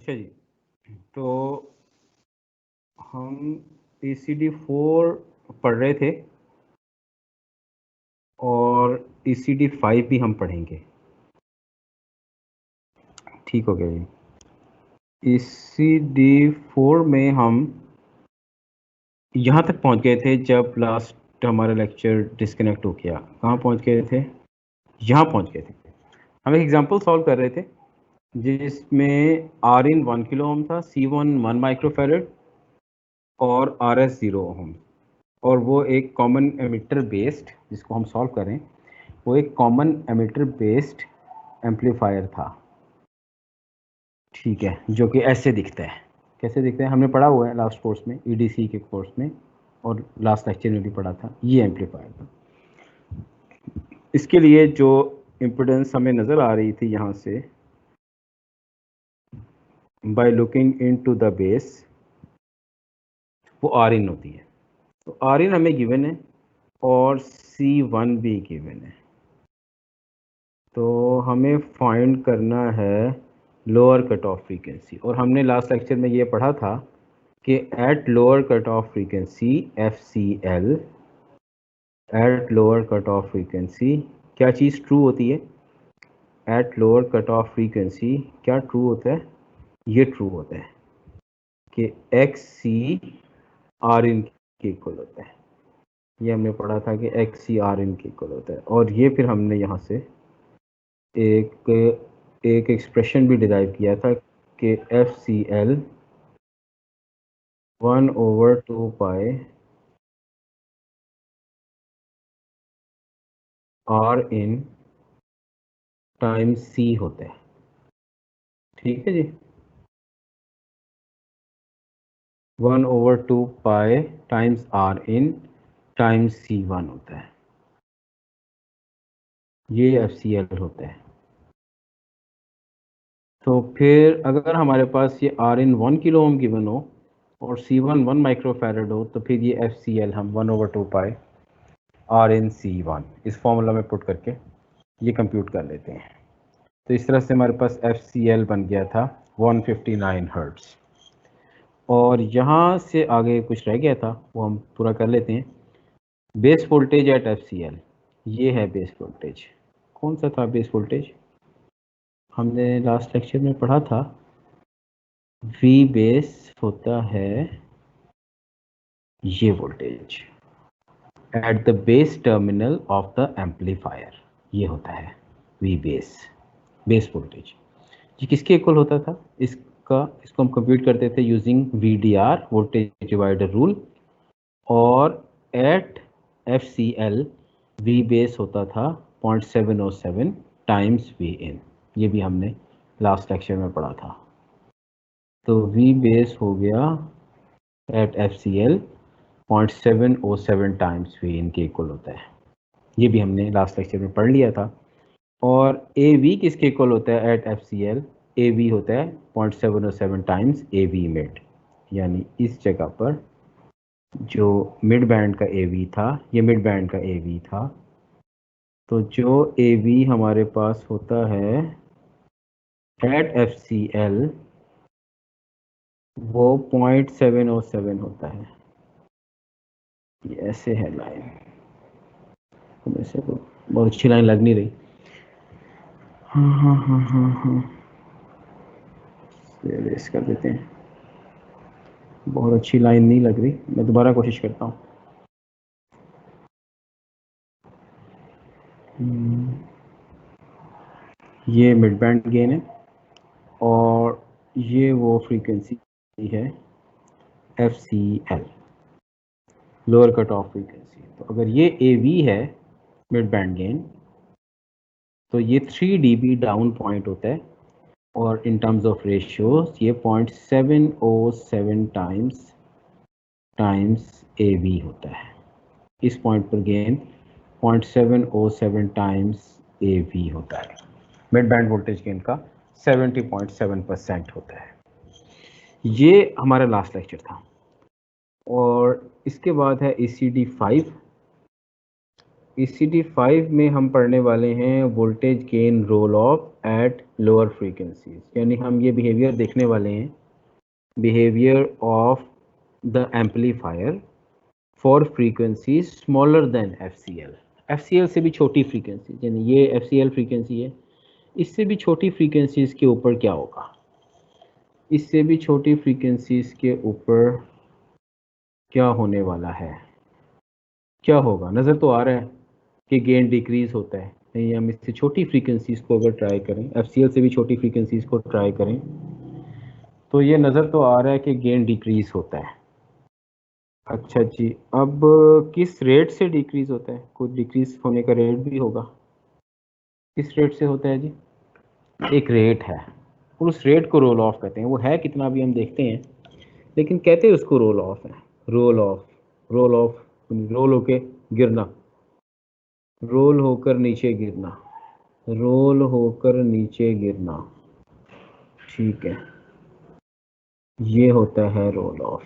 अच्छा जी, तो हम ECD4 पढ़ रहे थे और ECD5 भी हम पढ़ेंगे। ठीक हो गया जी। ECD4 में हम यहाँ तक पहुँच गए थे जब लास्ट हमारा लेक्चर डिस्कनेक्ट हो गया। कहाँ पहुँच गए थे? यहाँ पहुँच गए थे। हम एक एग्जांपल सॉल्व कर रहे थे जिसमें R in 1 किलो ओम था, C1 1 माइक्रोफैरड और RS 0 ओम, और वो एक कॉमन एमिटर बेस्ड, जिसको हम सॉल्व करें, वो एक कॉमन एमिटर बेस्ड एम्पलीफायर था। ठीक है, जो कि ऐसे दिखता है। कैसे दिखता है? हमने पढ़ा हुआ है लास्ट कोर्स में, EDC के कोर्स में, और लास्ट लेक्चर में भी पढ़ा था। ये एम्पलीफायर था। इसके लिए जो इम्पिडेंस हमें नज़र आ रही थी यहाँ से, by looking into the base, वो R in होती है। तो R in हमें गिवन है और C1 भी गिवन है। तो हमें फाइंड करना है लोअर कट ऑफ फ्रीक्वेंसी, और हमने लास्ट लेक्चर में ये पढ़ा था कि at lower cut off frequency FCL, at lower cut off frequency क्या चीज़ ट्रू होती है? At lower cut off frequency क्या ट्रू होता है? ये ट्रू होता है कि XC R in के इक्वल होता है। ये हमने पढ़ा था कि XC R in के इक्वल होता है, और ये फिर हमने यहाँ से एक एक्सप्रेशन भी डिराइव किया था कि FCL 1/2 pi R in times C होता है। ठीक है जी, 1/2 पाई times R in times C1 होता है। ये FCL होता है। तो फिर अगर हमारे पास ये R in 1 kilo ohm given हो और C1 1 माइक्रोफैरड हो, तो फिर ये FCL हम 1/2 पाई R in C1 इस फॉर्मूला में पुट करके ये कंप्यूट कर लेते हैं। तो इस तरह से हमारे पास FCL बन गया था 159 हर्ट्ज। और यहाँ से आगे कुछ रह गया था, वो हम पूरा कर लेते हैं। बेस वोल्टेज एट FCL, ये है बेस वोल्टेज। कौन सा था बेस वोल्टेज? हमने लास्ट लेक्चर में पढ़ा था V बेस होता है ये voltage at the base terminal of the amplifier, ये होता है V बेस, बेस वोल्टेज। ये किसके इक्वल होता था? इसको हम कंप्यूट करते थे using VDR, voltage divider rule, और एट FCL V बेस होता था 0.707 टाइम्स Vin। ये भी हमने लास्ट लेक्चर में पढ़ा था। तो V बेस हो गया एट FCL 0.707 टाइम्स Vin के इक्वल होता है। ये भी हमने लास्ट लेक्चर में पढ़ लिया था। और AV किसके इक्वल होता है एट FCL? AV होता है 0.707 टाइम्स AV मिड, यानी इस जगह पर जो मिड बैंड का AV था, ये मिड बैंड का AV था। तो जो AV हमारे पास होता है एट FCL, वो 0.707 होता है। ये ऐसे है लाइन, तो वैसे तो बहुत अच्छी लाइन लग नहीं रही। हाँ, रेस कर देते हैं। बहुत अच्छी लाइन नहीं लग रही, मैं दोबारा कोशिश करता हूँ। ये मिड बैंड गेन है और ये वो फ्रीक्वेंसी है FCL, lower cut off frequency. तो अगर ये AV है मिड बैंड गेन, तो ये 3 dB डाउन पॉइंट होता है, और इन टर्म्स ऑफ रेशियोज ये 0.707 टाइम्स AV होता है। इस पॉइंट पर गेन 0.707 टाइम्स AV होता है। मिड बैंड वोल्टेज गेन का 70.7% होता है। ये हमारा लास्ट लेक्चर था। और इसके बाद है ECD5। ECD 5 में हम पढ़ने वाले हैं voltage gain roll off at lower frequencies, यानी हम ये बिहेवियर देखने वाले हैं, behaviour of the amplifier for frequencies smaller than FCL। FCL से भी छोटी फ्रीक्वेंसी, यानी ये FCL फ्रीक्वेंसी है, इससे भी छोटी फ्रीक्वेंसीज के ऊपर क्या होगा, इससे भी छोटी फ्रीक्वेंसीज के ऊपर क्या होने वाला है, क्या होगा, नज़र तो आ रहा है कि गेन डिक्रीज होता है। नहीं, हम इससे छोटी फ्रीक्वेंसीज को अगर ट्राई करें, FCL से भी छोटी फ्रीक्वेंसीज को ट्राई करें, तो ये नज़र तो आ रहा है कि गेन डिक्रीज होता है। अच्छा जी, अब किस रेट से डिक्रीज होता है, कोई डिक्रीज होने का रेट भी होगा, किस रेट से होता है जी, एक रेट है और उस रेट को रोल ऑफ कहते हैं। वो है कितना भी हम देखते हैं, लेकिन कहते हैं उसको रोल ऑफ है। Roll off, roll off, roll होके गिरना, रोल होकर नीचे गिरना, रोल होकर नीचे गिरना, ठीक है, ये होता है रोल ऑफ।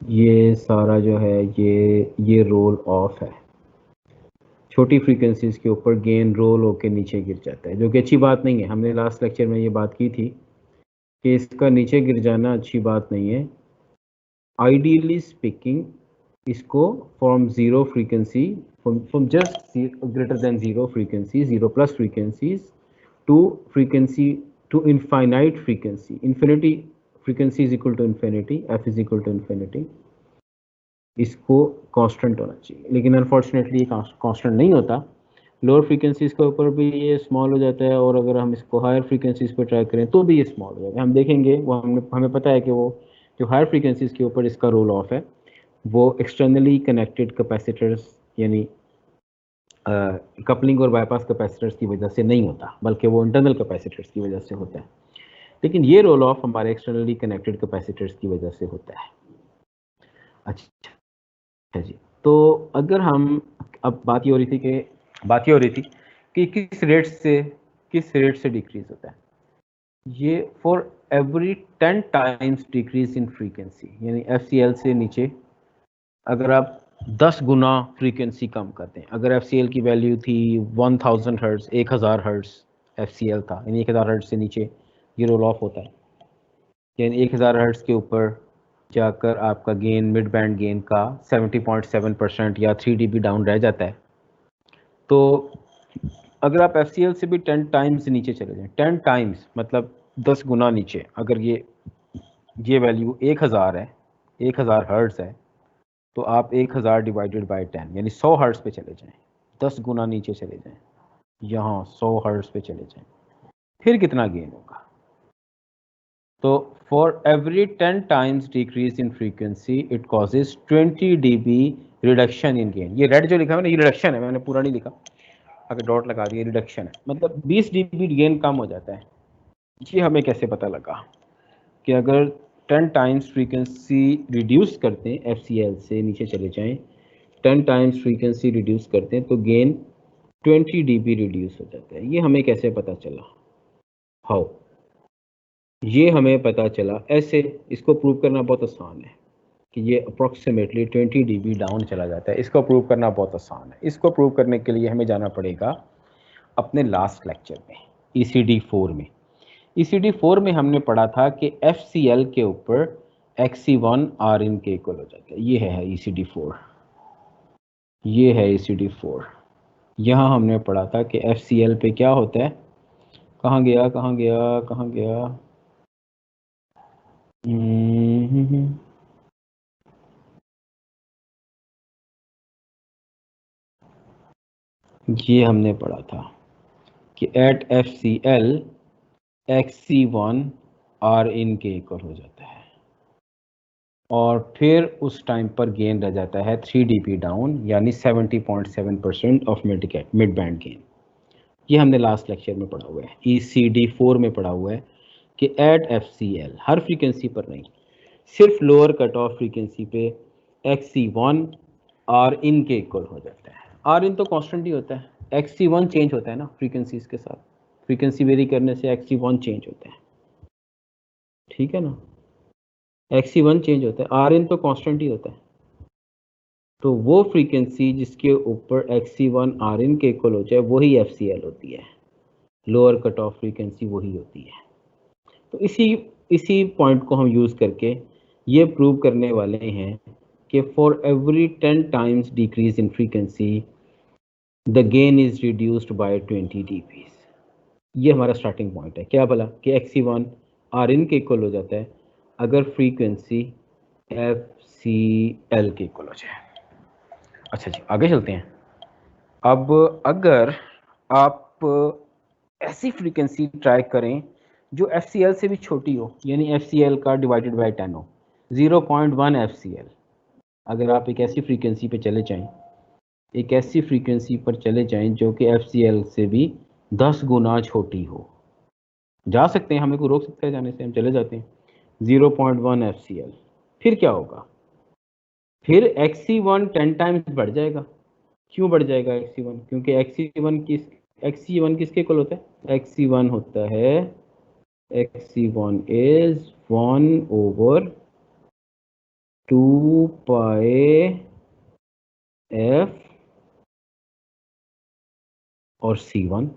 ये सारा जो है ये रोल ऑफ है। छोटी फ्रीक्वेंसीज के ऊपर गेन रोल होकर नीचे गिर जाता है, जो कि अच्छी बात नहीं है। हमने लास्ट लेक्चर में ये बात की थी कि इसका नीचे गिर जाना अच्छी बात नहीं है। आइडियली स्पीकिंग, इसको from zero frequency, from just greater than zero frequency, zero plus frequencies to frequency, to infinite frequency, infinity frequency is equal to infinity, F is equal to infinity, इसको कांस्टेंट होना चाहिए। लेकिन unfortunately ये constant नहीं होता। Lower frequencies के ऊपर भी ये स्मॉल हो जाता है, और अगर हम इसको हायर फ्रीक्वेंसीज पर ट्राई करें तो भी ये स्मॉल हो जाता है। हम देखेंगे, वो हमें पता है कि वो जो हायर फ्रीक्वेंसीज के ऊपर इसका रोल ऑफ है, वो एक्सटर्नली कनेक्टेड कैपेसिटर्स, यानी कपलिंग और बाईपास कैपेसिटर्स की वजह से नहीं होता, बल्कि वो इंटरनल कैपेसिटर्स की वजह से होता है। लेकिन ये रोल ऑफ हमारे एक्सटर्नली कनेक्टेड कैपेसिटर्स की वजह से होता है। अच्छा जी, तो अगर हम, अब बात ये हो रही थी कि किस रेट से डिक्रीज होता है। ये for every 10 times decrease in frequency, यानी FCL से नीचे अगर आप 10 गुना फ्रीक्वेंसी कम करते हैं। अगर FCL की वैल्यू थी 1000 हर्ट्ज, 1000 हर्ट्ज FCL था, यानी 1000 हर्ट्ज से नीचे ये रोल ऑफ होता है। यानी 1000 हर्ट्ज के ऊपर जाकर आपका गेन, मिड बैंड गेन का 70.7% या 3 dB डाउन रह जाता है। तो अगर आप FCL से भी 10 टाइम्स नीचे चले जाएं, 10 टाइम्स मतलब 10 गुना नीचे, अगर ये वैल्यू 1000 है, 1000 हर्ट्ज है, तो आप 1000 डिवाइडेड बाय 10 यानी 100 हर्ट्ज पे चले जाएं, 10 गुना नीचे चले जाएं, यहाँ 100 हर्ट्ज पे चले जाएं, फिर कितना गेन होगा। तो for every 10 times decrease in frequency it causes 20 dB reduction in gain. ये रेड जो लिखा है ना, ये रिडक्शन है, मैंने पूरा नहीं लिखा, अगर डॉट लगा दिया, रिडक्शन है, मतलब 20 dB गेन कम हो जाता है। ये हमें कैसे पता लगा कि अगर 10 टाइम्स फ्रीक्वेंसी रिड्यूस करते हैं, FCL से नीचे चले जाएं, 10 टाइम्स फ्रीक्वेंसी रिड्यूस करते हैं तो गेन 20 dB रिड्यूस हो जाता है। ये हमें कैसे पता चला, हाउ, ये हमें पता चला ऐसे। इसको प्रूव करना बहुत आसान है कि ये अप्रॉक्सीमेटली 20 dB डाउन चला जाता है। इसको प्रूव करना बहुत आसान है। इसको प्रूव करने के लिए हमें जाना पड़ेगा अपने लास्ट लेक्चर में, ECD 4 में। ECD 4 में हमने पढ़ा था कि FCL के ऊपर XC1 Rin के इक्वल हो जाता है। ये है ECD 4, ये है ECD 4। यहाँ हमने पढ़ा था कि FCL पे क्या होता है, कहाँ गया, ये हमने पढ़ा था कि एट FCL XC1 Rin के इक्वल हो जाता है, और फिर उस टाइम पर गेन रह जाता है 3 dB डाउन, यानी 70.7% ऑफ मिड बैंड गेन। ये हमने लास्ट लेक्चर में पढ़ा हुआ है, ECD 4 में पढ़ा हुआ है कि एट FCL, हर फ्रीक्वेंसी पर नहीं, सिर्फ लोअर कट ऑफ फ्रीक्वेंसी पे XC1 Rin के इक्वल हो जाता है। Rin तो कांस्टेंट ही होता है, XC1 चेंज होता है ना फ्रीक्वेंसीज के साथ, फ्रीक्वेंसी वेरी करने से XC1 चेंज होता है, ठीक है ना, XC1 चेंज होता है, Rin तो कांस्टेंट ही होता है। तो वो फ्रीक्वेंसी जिसके ऊपर XC1 Rin के इक्वल हो जाए वही FCL होती है, लोअर कट ऑफ फ्रीक्वेंसी वही होती है। तो इसी पॉइंट को हम यूज़ करके ये प्रूव करने वाले हैं कि for every 10 times decrease in frequency the gain is reduced by 20 dB। ये हमारा स्टार्टिंग पॉइंट है। क्या भला कि XC1 Rin के इक्वल हो जाता है अगर फ्रीक्वेंसी FCL के इक्वल हो जाए। अच्छा जी, आगे चलते हैं। अब अगर आप ऐसी फ्रीक्वेंसी ट्राई करें जो FCL से भी छोटी हो, यानी FCL का डिवाइडेड बाय 10 हो, 0.1 FCL। अगर आप एक ऐसी फ्रीक्वेंसी पे चले जाएं, एक ऐसी फ्रीक्वेंसी पर चले जाएं जो कि FCL से भी 10 गुना छोटी हो, जा सकते हैं, हमें कोई रोक सकता है जाने से, हम चले जाते हैं 0.1 FCL। फिर क्या होगा? फिर XC1 10 टाइम्स बढ़ जाएगा। क्यों बढ़ जाएगा XC1? क्योंकि XC1 किसके इक्वल होता है? XC1 होता है, XC1 is 1/2 pi f और C1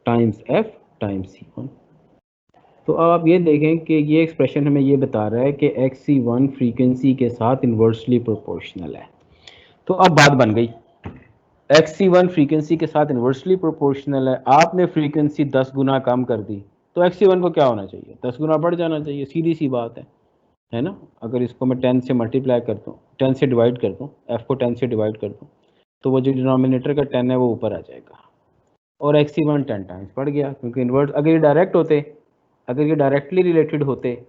times f times C1। तो आप ये देखें कि ये एक्सप्रेशन हमें ये बता रहा है कि XC1 फ्रीक्वेंसी के साथ इन्वर्सली प्रोपोर्शनल है। तो अब बात बन गई, XC1 फ्रीक्वेंसी के साथ इन्वर्सली प्रोपोर्शनल है, आपने फ्रीक्वेंसी 10 गुना कम कर दी, तो XC1 को क्या होना चाहिए? 10 गुना बढ़ जाना चाहिए, सीधी सी बात है ना। अगर इसको मैं 10 से मल्टीप्लाई करता हूँ, 10 से डिवाइड करता हूँ, f को 10 से डिवाइड करता हूँ, तो वो जो डिनोमिनेटर का 10 है वो ऊपर आ जाएगा, और XC1 10 टाइम्स बढ़ गया। क्योंकि इन्वर्स अगर ये डायरेक्ट होते, अगर ये डायरेक्टली रिलेटेड होते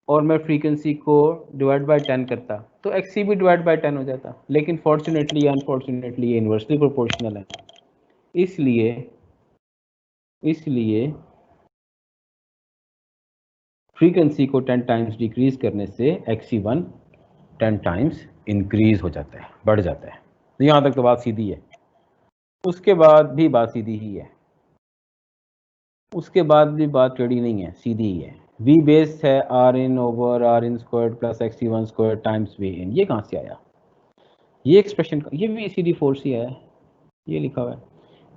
और मैं फ्रीक्वेंसी को डिवाइड बाय 10 करता तो XC भी डिवाइड बाय 10 हो जाता, लेकिन फॉर्चुनेटली या अनफॉर्चुनेटली ये इन्वर्सली प्रोपोर्शनल है। इसलिए फ्रीक्वेंसी को 10 टाइम्स डिक्रीज करने से XC1 10 टाइम्स इंक्रीज हो जाता है, बढ़ जाता है। तो यहाँ तक तो बात सीधी है। उसके बाद भी बात सीधी ही है, उसके बाद भी बात टेढ़ी नहीं है, सीधी ही है। V बेस है Rin over Rin squared plus XC1 squared times Vin। ये कहाँ से आया? ये एक्सप्रेशन, ये भी CD4 से आया है, ये लिखा हुआ है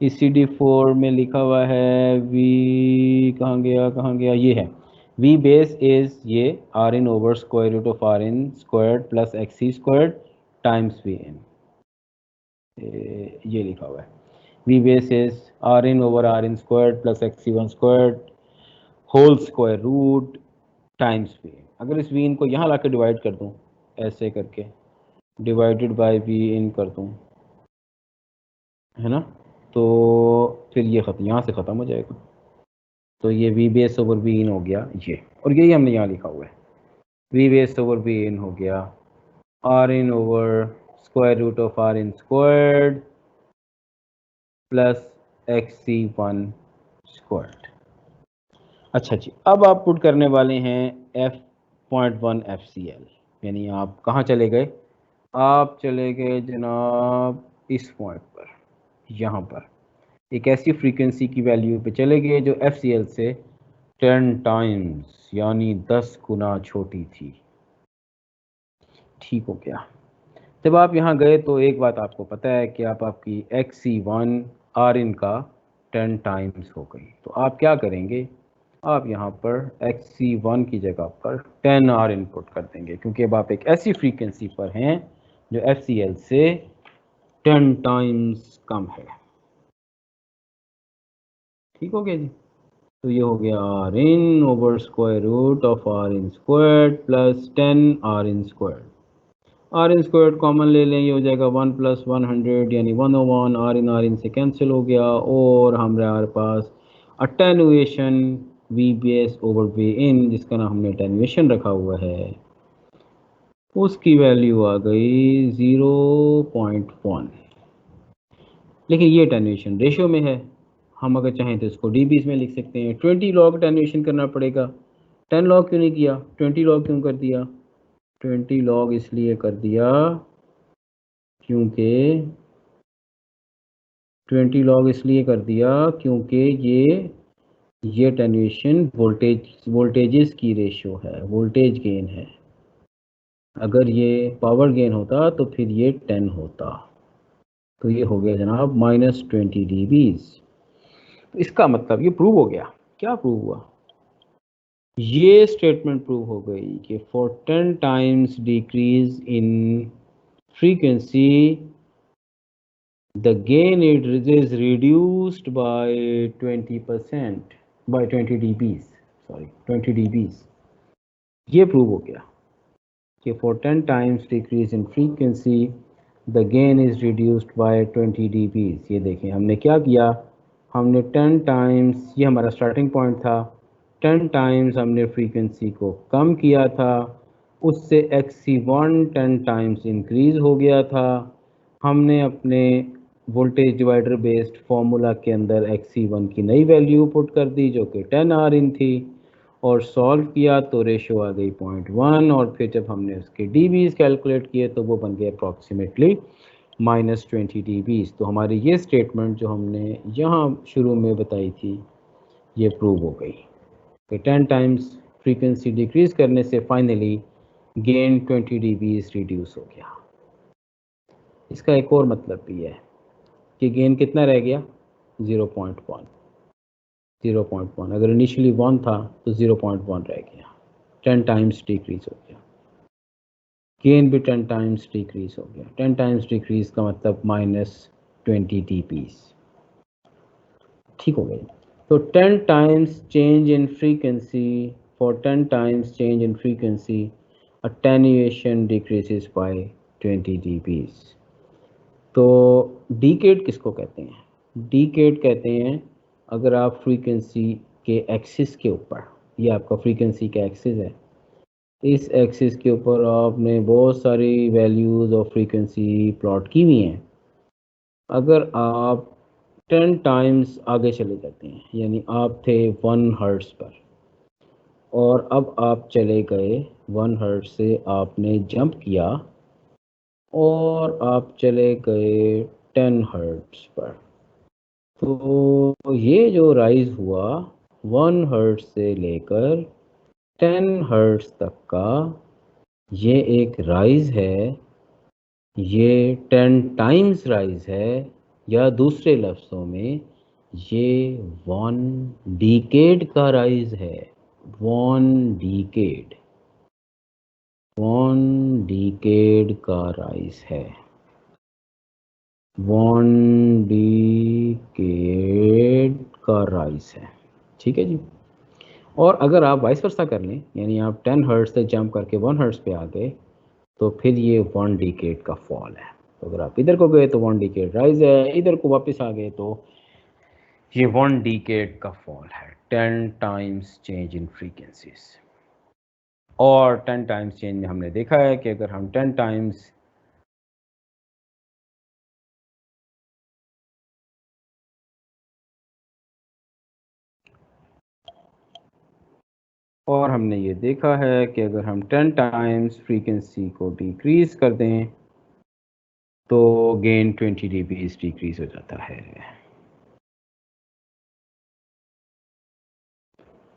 इस CD4 में, लिखा हुआ है V, कहाँ गया, ये है V बेस इज ये Rin over square root of Rin squared plus XC squared times Vin, ये लिखा हुआ है V base is Rin over Rin squared plus XC1 squared whole square root times Vin। अगर इस Vin को यहाँ लाकर divide कर दूँ, ऐसे करके डिवाइडेड बाय Vin कर दूँ, है ना, तो फिर ये यहाँ से ख़त्म हो जाएगा। तो ये V बेस ओवर Vin हो गया ये, और यही हमने यहाँ लिखा हुआ है, V बेस ओवर Vin हो गया Rin over square root of Rin squared plus XC1 squared. अच्छा जी, अब आप पुट करने वाले हैं F.1 FCL, यानी आप कहाँ चले गए? आप चले गए जनाब इस पॉइंट पर, यहाँ पर एक ऐसी फ्रीक्वेंसी की वैल्यू पे चले गए जो FCL से 10 टाइम्स यानी 10 गुना छोटी थी। ठीक हो गया। जब आप यहाँ गए तो एक बात आपको पता है कि आपकी XC1 Rin का 10 टाइम्स हो गई, तो आप क्या करेंगे? आप यहाँ पर XC1 की जगह पर 10 Rin पुट कर देंगे, क्योंकि अब आप एक ऐसी फ्रीक्वेंसी पर हैं जो FCL से 10 टाइम्स कम है। ठीक हो गया जी। तो ये हो गया Rin over square root of Rin squared plus 10 Rin squared. Rin squared common ले लें, ये हो जाएगा 1 प्लस 100 यानी 1/1। Rin से कैंसिल हो गया, और हमारे पास attenuation V base over Vin, जिसका नाम हमने अटेनुएशन रखा हुआ है, उसकी वैल्यू आ गई 0.1। लेकिन ये अटेनुएशन रेशियो में है, हम अगर चाहें तो इसको dBs में लिख सकते हैं। 20 लॉग अटेनुएशन करना पड़ेगा। 10 लॉग क्यों नहीं किया? 20 लॉग क्यों कर दिया? 20 लॉग इसलिए कर दिया क्योंकि 20 लॉग इसलिए कर दिया क्योंकि ये अटेनुएशन वोल्टेजेस की रेशियो है, वोल्टेज गेन है। अगर ये पावर गेन होता तो फिर ये 10 होता, तो ये हो गया जनाब -20 dBs। तो इसका मतलब ये प्रूव हो गया। क्या प्रूव हुआ? ये स्टेटमेंट प्रूव हो गई कि for 10 times decrease in frequency the gain it is reduced by 20%, by 20 dBs, sorry 20 dBs। ये प्रूव हो गया कि for 10 times decrease in frequency the gain is reduced by 20 dBs। ये देखें हमने क्या किया, हमने 10 टाइम्स, ये हमारा स्टार्टिंग पॉइंट था, 10 टाइम्स हमने फ्रीक्वेंसी को कम किया था, उससे XC1 10 टाइम्स इंक्रीज हो गया था। हमने अपने वोल्टेज डिवाइडर बेस्ड फॉर्मूला के अंदर XC1 की नई वैल्यू पुट कर दी जो कि 10 Rin थी, और सॉल्व किया तो रेशो आ गई 0.1, और फिर जब हमने उसके dBs कैलकुलेट किए तो वो बन गए अप्रॉक्सीमेटली -20 dBs। तो हमारी ये स्टेटमेंट जो हमने यहाँ शुरू में बताई थी ये प्रूव हो गई कि 10 टाइम्स फ्रीक्वेंसी डिक्रीज करने से फाइनली गेन 20 dBs रिड्यूस हो गया। इसका एक और मतलब भी है कि गेन कितना रह गया, 0.1। 0.1 अगर इनिशियली 1 था तो 0.1 रह गया, 10 टाइम्स डिक्रीज हो गया। गेन भी 10 टाइम्स डिक्रीज हो गया। 10 टाइम्स डिक्रीज का मतलब -20 dBs। ठीक हो गई। तो 10 times change in frequency, for 10 times change in frequency attenuation decreases by 20 dBs। तो डीकेड किसको कहते हैं? डीकेड कहते हैं अगर आप फ्रीक्वेंसी के एक्सिस के ऊपर, ये आपका फ्रीक्वेंसी का एक्सिस है, इस एक्सिस के ऊपर आपने बहुत सारी वैल्यूज़ ऑफ फ्रीक्वेंसी प्लॉट की हुई हैं। अगर आप 10 टाइम्स आगे चले जाते हैं, यानी आप थे 1 हर्ट्ज़ पर और अब आप चले गए 1 हर्ट्ज़ से आपने जंप किया और आप चले गए 10 हर्ट्ज़ पर, तो ये जो राइज हुआ 1 हर्ट्ज़ से लेकर 10 हर्ट्ज़ तक का, ये एक राइज है, ये 10 टाइम्स राइज है, या दूसरे लफ्ज़ों में ये 1 डिकेड का राइज है। 1 डिकेड, 1 डिकेड का राइज है, 1 डिकेड का राइज है। ठीक है जी। और अगर आप वाइस वर्सा कर लें, यानी आप 10 हर्ट्ज़ से जंप करके 1 हर्ट्ज़ पे आ गए, तो फिर ये 1 डिकेड का फॉल है। तो अगर आप इधर को गए तो 1 डिकेड राइज है, इधर को वापस आ गए तो ये 1 डिकेड का फॉल है। 10 टाइम्स चेंज इन फ्रीक्वेंसीज। और 10 टाइम्स चेंज में हमने देखा है कि अगर हम 10 टाइम्स और हमने ये देखा है कि अगर हम 10 टाइम्स फ्रीक्वेंसी को डिक्रीज कर दें तो गेन 20 dBs डिक्रीज हो जाता है।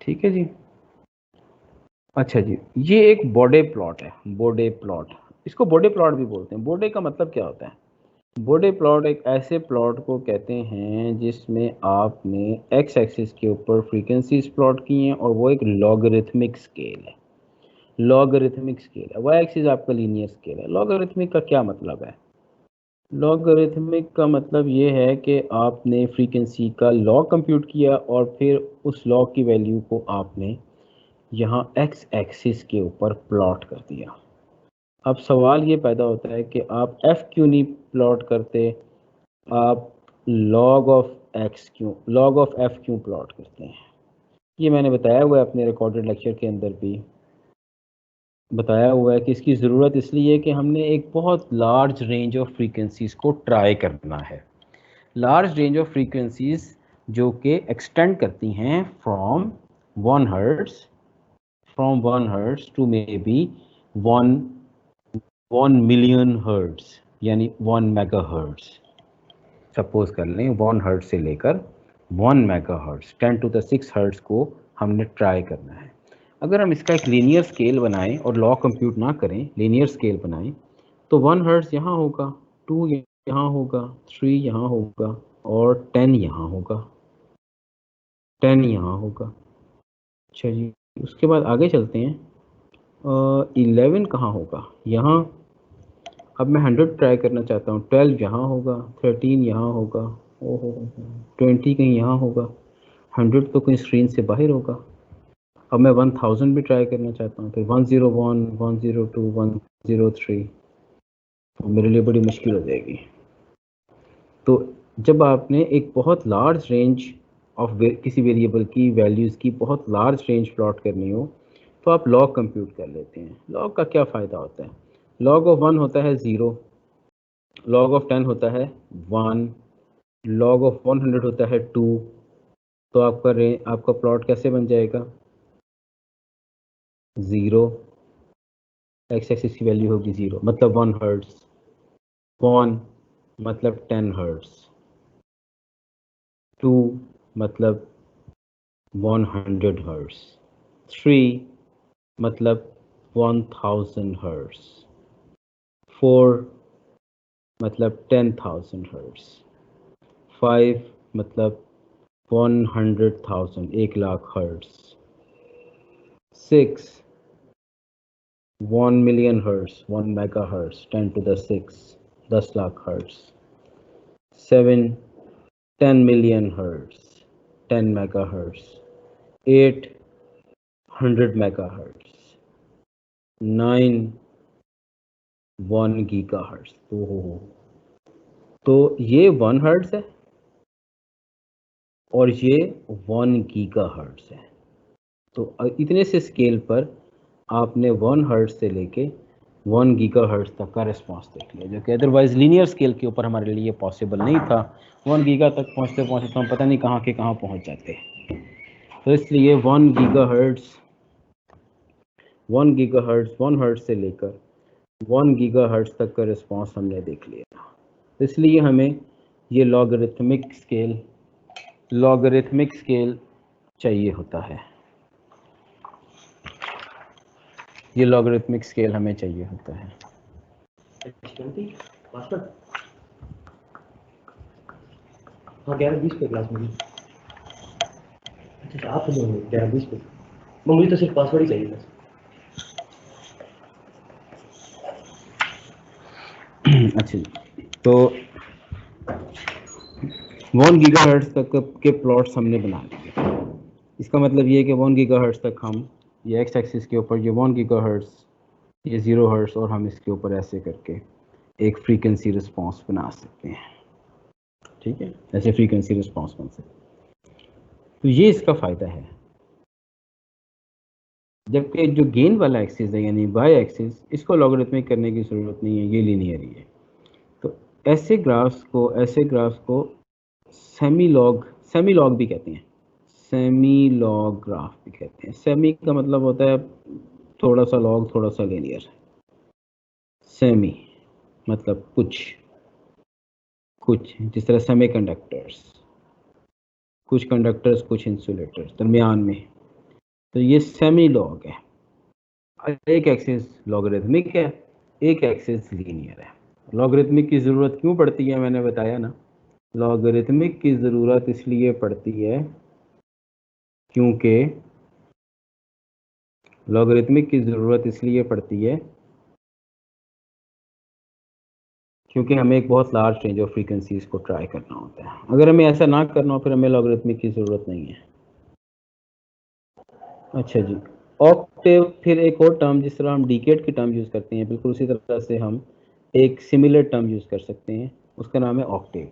ठीक है जी। अच्छा जी, ये एक बोडे प्लॉट है, बोडे प्लॉट। इसको बोडे प्लॉट भी बोलते हैं। बोडे का मतलब क्या होता है? बोडे प्लॉट एक ऐसे प्लॉट को कहते हैं जिसमें आपने एक्स एक्सिस के ऊपर फ्रीक्वेंसीज प्लॉट की हैं और वो एक लॉगरिथमिक स्केल है। लॉगरिथमिक स्केल है, वाई एक्सिस आपका लीनियर स्केल है। लॉगरिथमिक का क्या मतलब है? लॉगरिथमिक का मतलब ये है कि आपने फ्रीक्वेंसी का लॉग कंप्यूट किया और फिर उस लॉग की वैल्यू को आपने यहाँ एक्स एक्सिस के ऊपर प्लॉट कर दिया। अब सवाल ये पैदा होता है कि आप एफ क्यों नहीं प्लॉट करते, आप लॉग ऑफ एक्स क्यों, लॉग ऑफ एफ क्यों प्लॉट करते हैं? ये मैंने बताया हुआ है अपने रिकॉर्डेड लेक्चर के अंदर भी बताया हुआ है कि इसकी ज़रूरत इसलिए है कि हमने एक बहुत लार्ज रेंज ऑफ फ्रीक्वेंसीज़ को ट्राई करना है। लार्ज रेंज ऑफ फ्रीक्वेंसीज़ जो कि एक्सटेंड करती हैं from 1 hertz, from 1 hertz to may be 1 million hertz, यानी 1 मेगा हर्ट्ज़। सपोज कर लें 1 हर्ट्ज़ से लेकर 1 mega hertz, 10 to the 6 hertz को हमने ट्राई करना है। अगर हम इसका एक लीनियर स्केल बनाएं और लॉ कंप्यूट ना करें, लीनियर स्केल बनाएं, तो 1 हर्ट्ज यहाँ होगा, 2 यहाँ होगा, 3 यहाँ होगा और 10 यहाँ होगा, 10 यहाँ होगा। अच्छा जी, उसके बाद आगे चलते हैं। 11 कहाँ होगा? यहाँ। अब मैं 100 ट्राई करना चाहता हूँ। 12 यहाँ होगा, 13 यहाँ होगा, ओहो 20 कहीं यहाँ होगा, 100 तो कहीं स्क्रीन से बाहर होगा। अब मैं 1000 भी ट्राई करना चाहता हूँ, तो 101, 102, 103, तो मेरे लिए बड़ी मुश्किल हो जाएगी। तो जब आपने एक बहुत लार्ज रेंज ऑफ किसी वेरिएबल की वैल्यूज़ की बहुत लार्ज रेंज प्लॉट करनी हो, तो आप लॉग कंप्यूट कर लेते हैं। लॉग का क्या फ़ायदा होता है? लॉग ऑफ 1 होता है 0, लॉग ऑफ 10 होता है 1, लॉग ऑफ 100 होता है 2। तो आपका प्लॉट कैसे बन जाएगा? 0, एक्स एक्सिस की वैल्यू होगी 0, मतलब 1 हर्ट्ज। 1 मतलब 10 हर्ट्ज। 2 मतलब 100 हर्ट्ज। 3 मतलब 1000 हर्ट्ज। 4 मतलब 10,000 हर्ट्ज। 5 मतलब 100,000, 1,00,000 hertz. 6 1 million hertz, 1 megahertz, 10 to the 6, 10 lakh hertz. 7 10 million hertz, 10 megahertz. 8 100 megahertz. 9 1 gigahertz. तो ये 1 हर्ट्ज है और ये 1 गीगाहर्ट्ज है। तो इतने से स्केल पर आपने 1 हर्ट्ज से लेके 1 गीगाहर्ट्ज तक का रिस्पांस देख लिया, जो कि अदरवाइज लीनियर स्केल के ऊपर हमारे लिए पॉसिबल नहीं था। 1 गीगा तक पहुंचते पहुंचते तो हम पता नहीं कहाँ के कहाँ पहुंच जाते। तो इसलिए 1 गीगाहर्ट्ज 1 हर्ट्ज से लेकर 1 गीगाहर्ट्ज तक का रिस्पांस हमने देख लिया। तो इसलिए हमें ये लॉगरिथमिक स्केल चाहिए होता है। ये लॉगरिथमिक स्केल हमें चाहिए होता है। हाँ 11-20 पे क्लास में। अच्छा आप 11-20 पे। मुझे तो सिर्फ पासवर्ड ही चाहिए बस। अच्छा, तो 1 गीगाहर्ट्ज तक के प्लॉट्स हमने बना लिए। इसका मतलब ये है कि 1 गीगाहर्ट्ज तक हम ये एक्स एक्सिस के ऊपर ये 1 गीगाहर्ट्ज, ये 0 हर्ट्ज, और हम इसके ऊपर ऐसे करके एक फ्रीक्वेंसी रिस्पांस बना सकते हैं। ठीक है, ऐसे फ्रीक्वेंसी रिस्पांस बन सकते हैं। तो ये इसका फ़ायदा है। जबकि जो गेन वाला एक्सिस है यानी बाय एक्सिस, इसको लॉगरिथमिक करने की ज़रूरत नहीं है, ये लीनियर ही है। तो ऐसे ग्राफ्स को सेमी लॉग भी कहते हैं, सेमी लॉग ग्राफ भी कहते हैं। सेमी का मतलब होता है थोड़ा सा लॉग थोड़ा सा लीनियर। सेमी मतलब कुछ जिस तरह सेमीकंडक्टर्स, कुछ कंडक्टर्स कुछ इंसुलेटर्स दरमियान में, तो ये सेमी लॉग है। एक एक्सिस लॉगरिथमिक है, एक एक्सिस लीनियर है। लॉगरिथमिक की ज़रूरत क्यों पड़ती है? मैंने बताया ना, लॉगरिथमिक की ज़रूरत इसलिए पड़ती है क्योंकि लॉगरिथमिक की ज़रूरत इसलिए पड़ती है क्योंकि हमें एक बहुत लार्ज रेंज ऑफ फ्रीक्वेंसीज को ट्राई करना होता है। अगर हमें ऐसा ना करना हो फिर हमें लॉगरिथमिक की ज़रूरत नहीं है। अच्छा जी, ऑक्टेव फिर एक और टर्म, जिस तरह हम डिकेड की टर्म यूज़ करते हैं, बिल्कुल उसी तरह से हम एक सिमिलर टर्म यूज़ कर सकते हैं, उसका नाम है ऑक्टेव।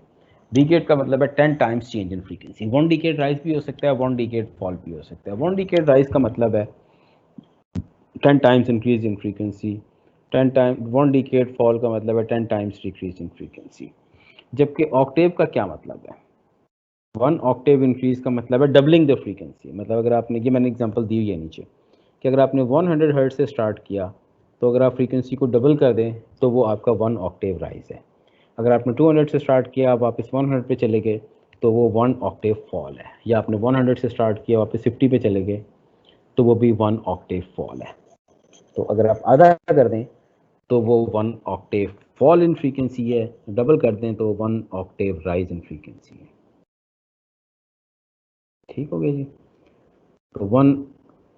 डिकेड का मतलब है 10 times change in frequency. 1 decade rise भी हो सकता है, 1 डिकेड फॉल भी हो सकता है। 1 डिकेड राइज का मतलब है 10 times increase in frequency, 10 time 1 decade fall का मतलब है 10 टाइम्स डिक्रीज इन फ्रीक्वेंसी। जबकि ऑक्टेव का क्या मतलब है? 1 ऑक्टेव इंक्रीज का मतलब है डबलिंग द फ्रीक्वेंसी। मतलब अगर आपने, ये मैंने एग्जांपल दी हुई है नीचे, कि अगर आपने 100 हर्ट्ज से स्टार्ट किया तो अगर आप फ्रीक्वेंसी को डबल कर दें तो वो आपका 1 ऑक्टेव राइज है। अगर आपने 200 से स्टार्ट किया, आप वापस 100 पे चले गए तो वो 1 ऑक्टेव फॉल है। या आपने 100 से स्टार्ट किया वापस 50 पे चले गए तो वो भी 1 ऑक्टेव फॉल है। तो अगर आप आधा कर दें तो वो 1 ऑक्टेव फॉल इन फ्रीक्वेंसी है, डबल कर दें तो 1 ऑक्टेव राइज इन फ्रीक्वेंसी है। ठीक हो गया जी। तो 1,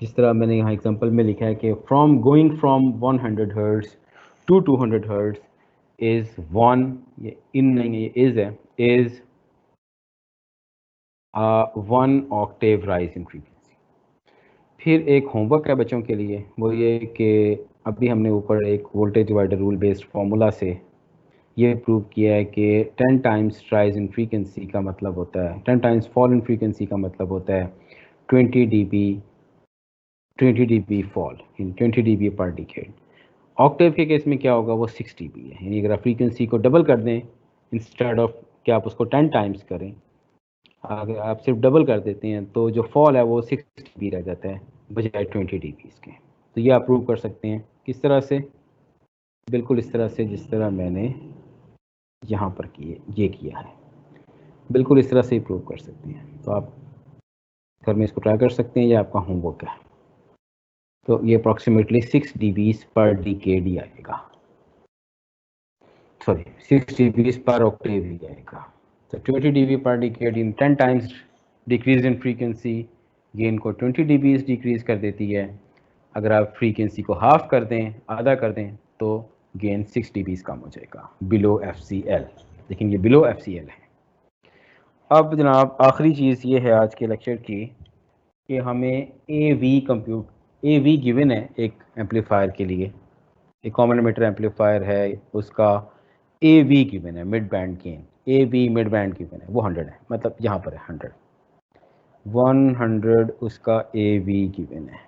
जिस तरह मैंने यहाँ एग्जांपल में लिखा है कि from going from 100 hertz to 200 hertz is 1, ये इन नहीं है, ये इज है, is 1 octave rise in frequency. फिर एक होमवर्क है बच्चों के लिए, वो ये कि अभी हमने ऊपर एक voltage divider rule based formula से ये प्रूव किया है कि 10 टाइम्स राइज इन फ्रीक्वेंसी का मतलब होता है, 10 टाइम्स फॉल इन फ्रीक्वेंसी का मतलब होता है 20 dB फॉल इन 20 dB पर डिकेड। ऑक्टेव के केस में क्या होगा, वो 6 dB है। यानी अगर आप फ्रीक्वेंसी को डबल कर दें, इंस्टेड ऑफ कि आप उसको 10 टाइम्स करें, अगर आप सिर्फ डबल कर देते हैं तो जो फॉल है वो 6 dB रह जाता है बजाय 20 dB के। तो ये आप प्रूव कर सकते हैं किस तरह से, बिल्कुल इस तरह से जिस तरह मैंने यहाँ पर ये किया है, बिल्कुल इस तरह से ही प्रूव कर सकते हैं। तो आप घर में इसको ट्राई कर सकते हैं, ये आपका होमवर्क है। तो ये अप्रॉक्सीमेटली 6 dB पर डिकेड ही आएगा, सॉरी 6 dB पर ऑक्टेव ही आएगा। तो 20 dB पर decade in 10 times decrease in frequency gain को 20 dB डिक्रीज कर देती है। अगर आप फ्रीक्वेंसी को हाफ कर दें, आधा कर दें, तो गेन 6 dB कम हो जाएगा बिलो FCL। लेकिन ये बिलो FCL है। अब जनाब आखिरी चीज़ ये है आज के लेक्चर की कि हमें AV गिवन है एक एम्पलीफायर के लिए, एक कॉमन एमिटर एम्पलीफायर है, उसका AV गिवन है, mid band gain AV mid band given है, वो 100 है, मतलब यहाँ पर है 100 उसका AV गिवन है।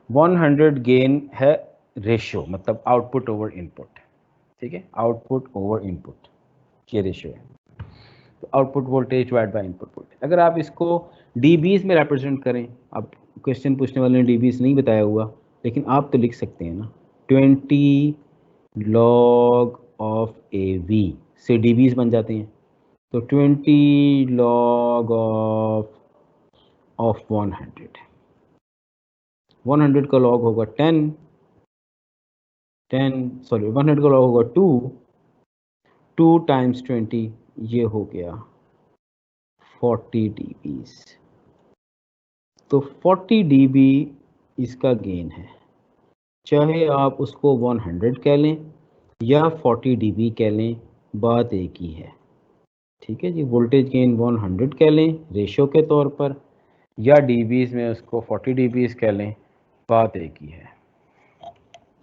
100 गेन है रेशियो, मतलब आउटपुट ओवर इनपुट, ठीक है, आउटपुट ओवर इनपुट ये रेशियो है। तो output voltage divide by input voltage. अगर आप इसको dBs में रिप्रेजेंट करें, अब क्वेश्चन पूछने वाले ने dBs नहीं बताया हुआ, लेकिन आप तो लिख सकते हैं ना 20 log ऑफ AV से dBs बन जाते हैं। तो 20 log ऑफ 100 का लॉग होगा 10 सॉरी 100 का लॉग होगा 2 टाइम्स 20, ये हो गया 40 dB। तो 40 dB इसका गेन है, चाहे आप उसको 100 कह लें या 40 dB कह लें, बात एक ही है। ठीक है जी, वोल्टेज गेन 100 कह लें रेशो के तौर पर, या dBs में उसको 40 dBs कह लें, बात एक ही है।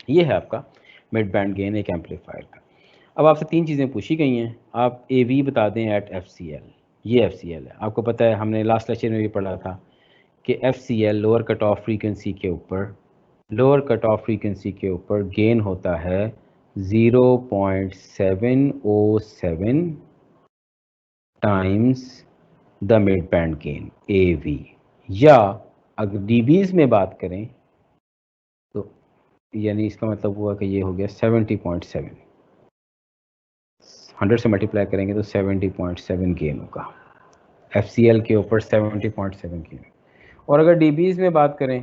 ये है आपका मिड बैंड गेन एक एम्पलीफायर का। अब आपसे 3 चीज़ें पूछी गई हैं, आप AV बता दें एट FCL। ये FCL है, आपको पता है, हमने लास्ट लेक्चर में भी पढ़ा था कि FCL lower cut off frequency के ऊपर गेन होता है 0.707 times the mid band gain AV, या अगर dBs में बात करें तो यानी इसका मतलब हुआ कि ये हो गया 70.7, 100 से मल्टीप्लाई करेंगे तो 70.7 गेन होगा FCL के ऊपर 70.7 गेन। और अगर dBs में बात करें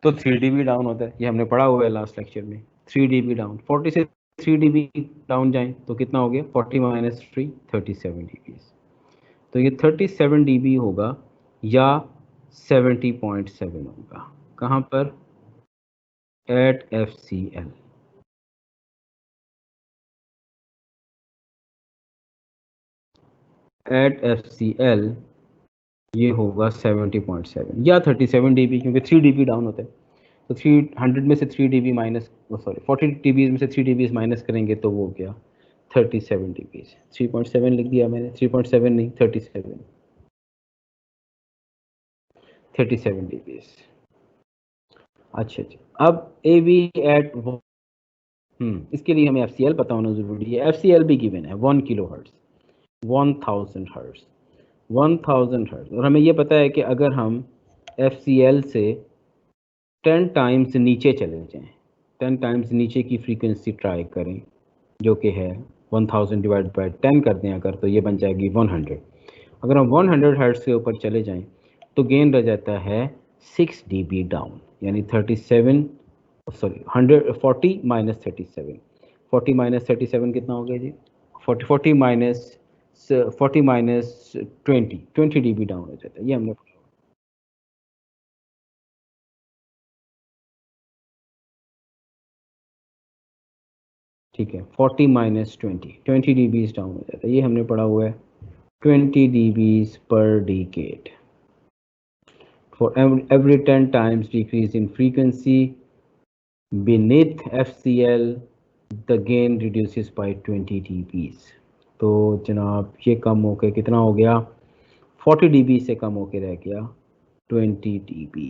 तो 3 dB डाउन होता है, ये हमने पढ़ा हुआ है लास्ट लेक्चर में। 3 dB डाउन, 40 से 3 dB डाउन जाएं तो कितना हो गया, 40 माइनस 3 37 dB। तो ये 37 dB होगा या 70.7 होगा, कहाँ पर, एट FCL। एट FCL ये होगा 70.7 या 37 dB, क्योंकि 3 dB डाउन होता है। तो 300 में से 3 dB माइनस, सॉरी 40 dB में से 3 dB माइनस करेंगे तो वो गया 37 dB। 3.7 लिख दिया मैंने, 3.7 नहीं 37 dB। अच्छा अच्छा, अब AV एट इसके लिए हमें FCL पता होना जरूरी है। FCL भी गिवन है 1 किलो हर्ट्ज, 1000 हर्ट्ज, 1000 हर्ट्ज। और हमें ये पता है कि अगर हम FCL से 10 टाइम्स नीचे चले जाएं, 10 टाइम्स नीचे की फ्रीक्वेंसी ट्राई करें, जो कि है 1000 डिवाइड बाय 10 कर दें अगर, तो ये बन जाएगी 100। अगर हम 100 हर्ट्ज के ऊपर चले जाएं तो गेन रह जाता है 6 dB डाउन। यानी 37, सॉरी 140 माइनस 37, 40 माइनस 37 कितना हो गया जी? 40 माइनस 40 माइनस 20 dB डाउन हो जाता है, ये हमने ठीक है। 40 माइनस 20 dB डाउन हो जाता है, ये हमने पढ़ा हुआ है। 20 dB per decade. For every 10 times decrease in frequency beneath FCL, the gain reduces by 20 dB. तो जनाब ये कम होके कितना हो गया? 40 dB से कम होके रह गया 20 dB,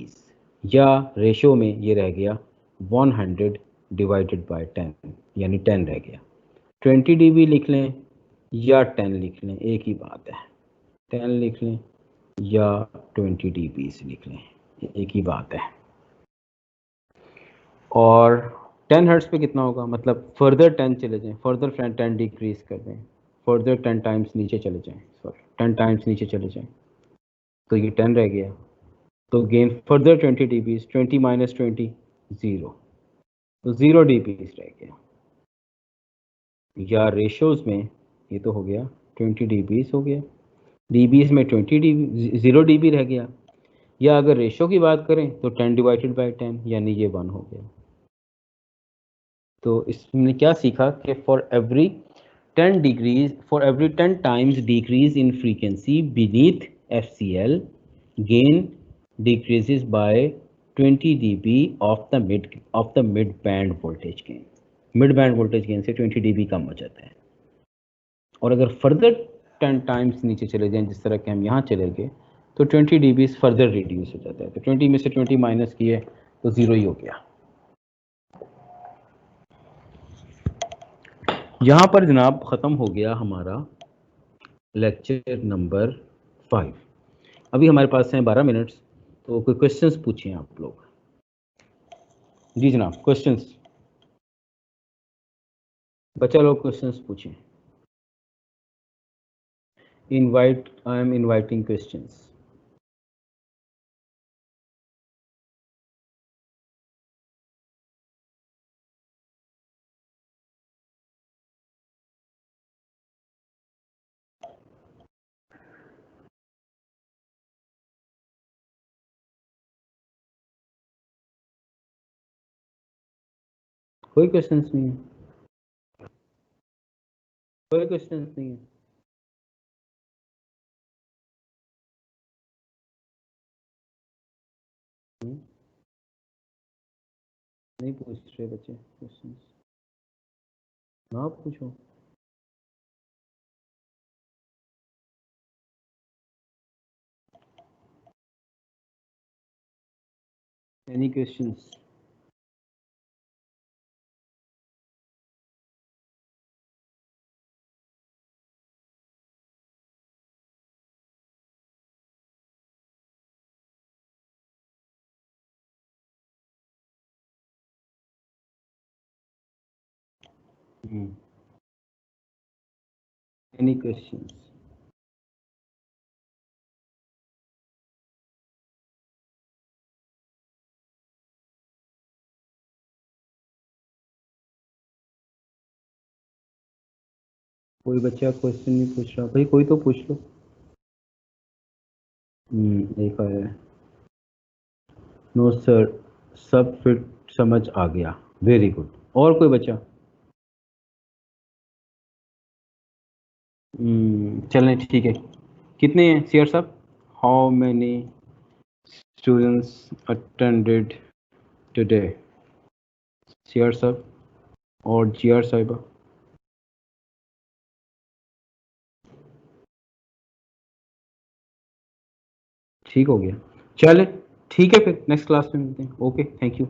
या रेशो में ये रह गया 100 डिवाइडेड बाय 10, यानी 10 रह गया। 20 dB लिख लें या 10 लिख लें, एक ही बात है। 10 लिख लें या 20 dB लिख लें, एक ही बात है। और 10 हर्ट्ज पे कितना होगा? मतलब फर्दर 10 चले जाएं, फर्दर 10 डिक्रीज कर दें, फर्दर 10 टाइम्स नीचे चले जाएं, सॉरी 10 टाइम्स नीचे चले जाएं, तो ये 10 रह गया। तो गेन फर्दर 20 dB, 20 माइनस 20 0, तो 0 dB रह गया। या रेशोज में ये तो हो गया 20 dB हो गया, dBs में 20 dB 0 dB रह गया। या अगर रेशो की बात करें तो 10 डिवाइडेड बाय 10, यानी ये 1 हो गया। तो इसमें क्या सीखा कि for every 10 times decrease in frequency beneath FCL, gain decreases by 20 dB of the mid band voltage gain. Mid band voltage gain से 20 dB कम हो जाता है। और अगर फर्दर 10 टाइम्स नीचे चले जाएं, जिस तरह के हम यहाँ चले गए, तो 20 dB फर्दर रिड्यूस हो जाता है। तो 20 में से 20 माइनस किए तो 0 ही हो गया। यहाँ पर जनाब ख़त्म हो गया हमारा लेक्चर नंबर 5। अभी हमारे पास हैं 12 मिनट्स, तो कोई क्वेश्चंस पूछें आप लोग। जी जनाब, क्वेश्चंस, बच्चा लोग क्वेश्चंस पूछें। I am inviting questions. कोई क्वेश्चंस नहीं है? कोई क्वेश्चंस नहीं है? नहीं पूछ रहे बच्चे क्वेश्चंस? ना पूछो। Any questions? Any questions? कोई बच्चा क्वेश्चन नहीं पूछ रहा? भाई कोई तो पूछ लो। एक आया है। नो सर, सब फिट समझ आ गया, वेरी गुड। और कोई बच्चा? चलें ठीक है। कितने हैं सीआर साहब? How many students attended today? CR साहब और जीआर साहिबा। ठीक हो गया। चलें ठीक है, फिर नेक्स्ट क्लास में मिलते हैं। Okay, thank you.